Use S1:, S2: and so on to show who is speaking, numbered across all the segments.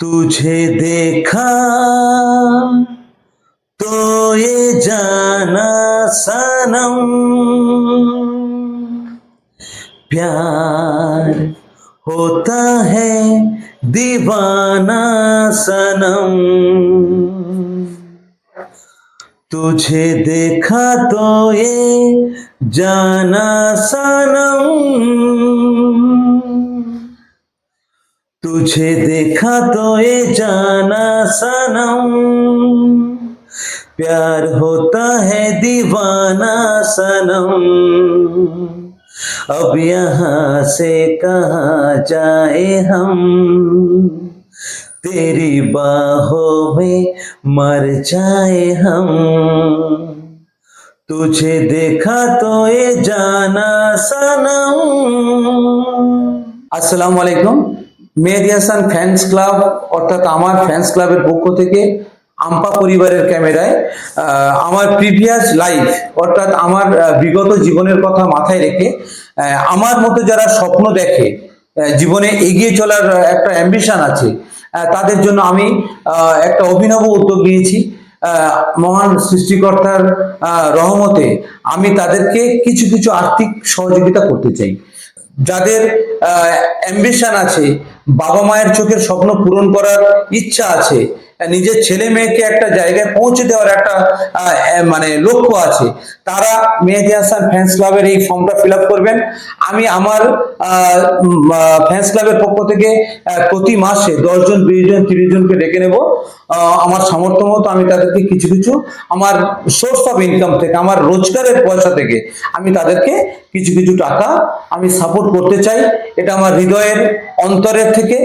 S1: तुझे देखा तो ये जाना सनम, प्यार होता है दीवाना सनम। तुझे देखा तो ये जाना सनम, तुझे देखा तो ये जाना सनम, प्यार होता है दीवाना सनम। अब यहाँ से कहाँ जाए हम, तेरी बाहों में मर जाए हम। तुझे देखा तो ये जाना सनम। আসসালামু আলাইকুম। মেহেদী হাসান ফ্যান্স ক্লাব অর্থাৎ আমার ফ্যান্স ক্লাবের পক্ষ থেকে আম্পা পরিবারের ক্যামেরায় আমার প্রিভিয়াস লাইফ অর্থাৎ আমার বিগত জীবনের কথা মাথায় রেখে আমার মতো যারা স্বপ্ন দেখে জীবনে এগিয়ে চলার একটা অ্যাম্বিশন আছে, তাদের জন্য আমি একটা অভিনব উদ্যোগ নিয়েছি। মহান সৃষ্টিকর্তার রহমতে আমি তাদেরকে কিছু কিছু আর্থিক সহযোগিতা করতে চাই। যাদের অ্যাম্বিশন আছে, বাবা মায়ের চোখের স্বপ্ন পূরণ করার ইচ্ছা আছে, নিজের ছেলে মেয়েকে একটা জায়গায় পৌঁছে দেওয়ার একটা মানে লক্ষ্য আছে, তারা মেহেদী হাসান ফ্যান্স ক্লাবের এই ফর্মটা ফিল আপ করবেন। আমি আমার ফ্যান্স ক্লাবের পক্ষ থেকে প্রতি মাসে 10 জন 20 জন 30 জনকে ডেকে নেব। আমার সামর্থ্য মতো আমি তাদেরকে কিছু কিছু আমার সোর্স অফ ইনকাম থেকে, আমার রোজগারের পয়সা থেকে আমি তাদেরকে কিছু কিছু টাকা আমি সাপোর্ট করতে চাই। এটা আমার হৃদয়ের অন্তরের থেকে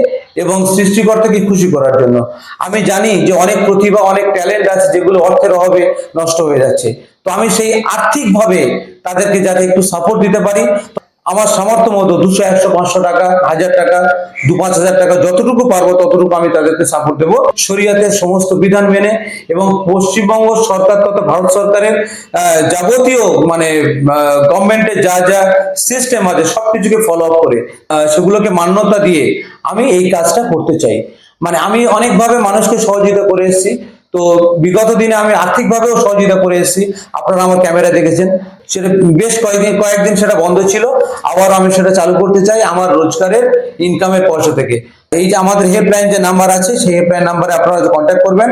S1: এবং সৃষ্টিকর্তাকে খুশি করার জন্য। আমি জানি যে অনেক প্রতিভা, অনেক ট্যালেন্ট আছে যেগুলো অর্থের অভাবে নষ্ট হয়ে যাচ্ছে। তো আমি সেই আর্থিকভাবে তাদেরকে যাতে একটু সাপোর্ট দিতে পারি, আমার সামর্থ্য মতো 200, 100, 500 টাকা, 1000 টাকা, 2-5 হাজার টাকা যতটুকু পারবো ততটুকু আমি তাদেরকে সাপোর্ট দেবো শরিয়াতের সমস্ত বিধান মেনে এবং পশ্চিমবঙ্গ সরকার তথা ভারত সরকারের যাবতীয় মানে গভর্নমেন্টের যা যা সিস্টেম আছে সবকিছুকে ফলো আপ করে সেগুলোকে মান্যতা দিয়ে আমি এই কাজটা করতে চাই। মানে আমি অনেকভাবে মানুষকে সহযোগিতা করে এসেছি, তো বিগত দিনে আমি আর্থিকভাবেও সহযোগিতা করে এসেছি। আপনারা আমার ক্যামেরা দেখেছেন, সেটা বেশ কয়েকদিন সেটা বন্ধ ছিল, আবার আমি সেটা চালু করতে চাই আমার রোজগারের ইনকামের পয়সা থেকে। এই যে আমাদের হেল্পলাইন যে নাম্বার আছে সেই হেল্পলাইন নাম্বারে আপনারা কন্ট্যাক্ট করবেন।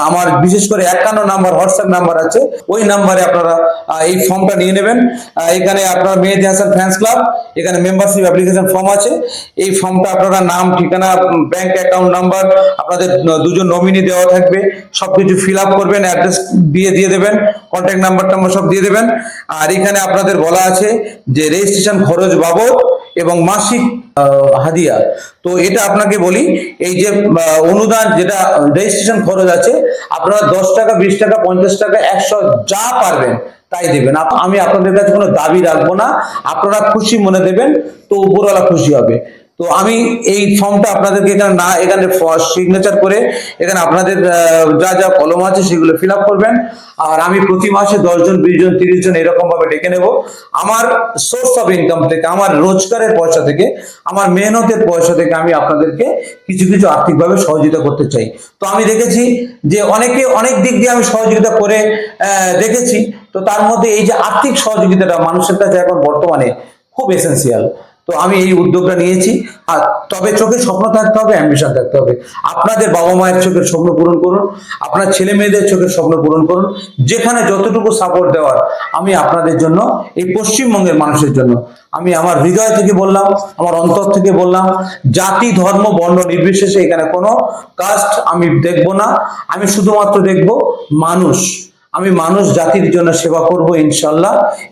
S1: আমার বিশেষ করে 51 নাম্বার হোয়াটসঅ্যাপ নাম্বার আছে, ওই নাম্বারে আপনারা এই ফর্মটা নিয়ে নেবেন। এখানে আপনার মেহেদী হাসান ফ্যান্স ক্লাব, এখানে মেম্বারশিপ অ্যাপ্লিকেশন ফর্ম আছে। এই ফর্মটা আপনারা নাম, ঠিকানা, ব্যাংক অ্যাকাউন্ট নাম্বার, আপনাদের 2 জন নমিনি দেওয়া থাকবে, সবকিছু ফিল আপ করবেন, অ্যাড্রেস দিয়ে দেবেন, কন্ট্যাক্ট নাম্বার সব দিয়ে দেবেন। আর এখানে আপনাদের বলা আছে যে রেজিস্ট্রেশন খরচ বাবদ এবং মাসিক হাদিয়া। তো এটা আপনাকে বলি, এই যে অনুদান যেটা রেজিস্ট্রেশন খরচ আছে, আপনারা 10 টাকা, 20 টাকা, 50 টাকা, 100 যা পারবেন তাই দেবেন। আমি আপনাদের কাছে কোনো দাবি রাখবো না, আপনারা খুশি মনে দেবেন, তো উপরওয়ালা খুশি হবে। তো আমি এই ফর্মটা আপনাদেরকে এখানে সিগনেচার করে এখানে আপনাদের যা যা কলম আছে সেগুলো ফিল আপ করবেন। আর আমি প্রতি মাসে 10 জন 20 জন 30 জন এরকম ভাবে ডেকে নেব। আমার সোর্স অফ ইনকাম থেকে, আমার রোজগারের পয়সা থেকে, আমার মেহনতের পয়সা থেকে আমি আপনাদেরকে কিছু কিছু আর্থিকভাবে সহযোগিতা করতে চাই। তো আমি দেখেছি যে অনেকে অনেক দিক দিয়ে আমি সহযোগিতা করে দেখেছি, তো তার মধ্যে এই যে আর্থিক সহযোগিতাটা মানুষের কাছে এখন বর্তমানে খুব এসেন্সিয়াল। তো আমি এই উদ্যোগটা নিয়েছি। আর তবে চোখে স্বপ্ন থাকতে হবে, অ্যাম্বিশন থাকতে হবে। আপনাদের বাবা মায়ের চোখের স্বপ্ন পূরণ করুন, আপনার ছেলে মেয়েদের চোখের স্বপ্ন পূরণ করুন। যেখানে যতটুকু সাপোর্ট দেওয়ার আমি আপনাদের জন্য, এই পশ্চিমবঙ্গের মানুষের জন্য আমি আমার হৃদয় থেকে বললাম, আমার অন্তর থেকে বললাম। জাতি, ধর্ম, বর্ণ নির্বিশেষে এখানে কোনো কাস্ট আমি দেখব না, আমি শুধুমাত্র দেখব মানুষ। আমি মানুষ জাতির জন্য সেবা করব ইনশাল্লাহ।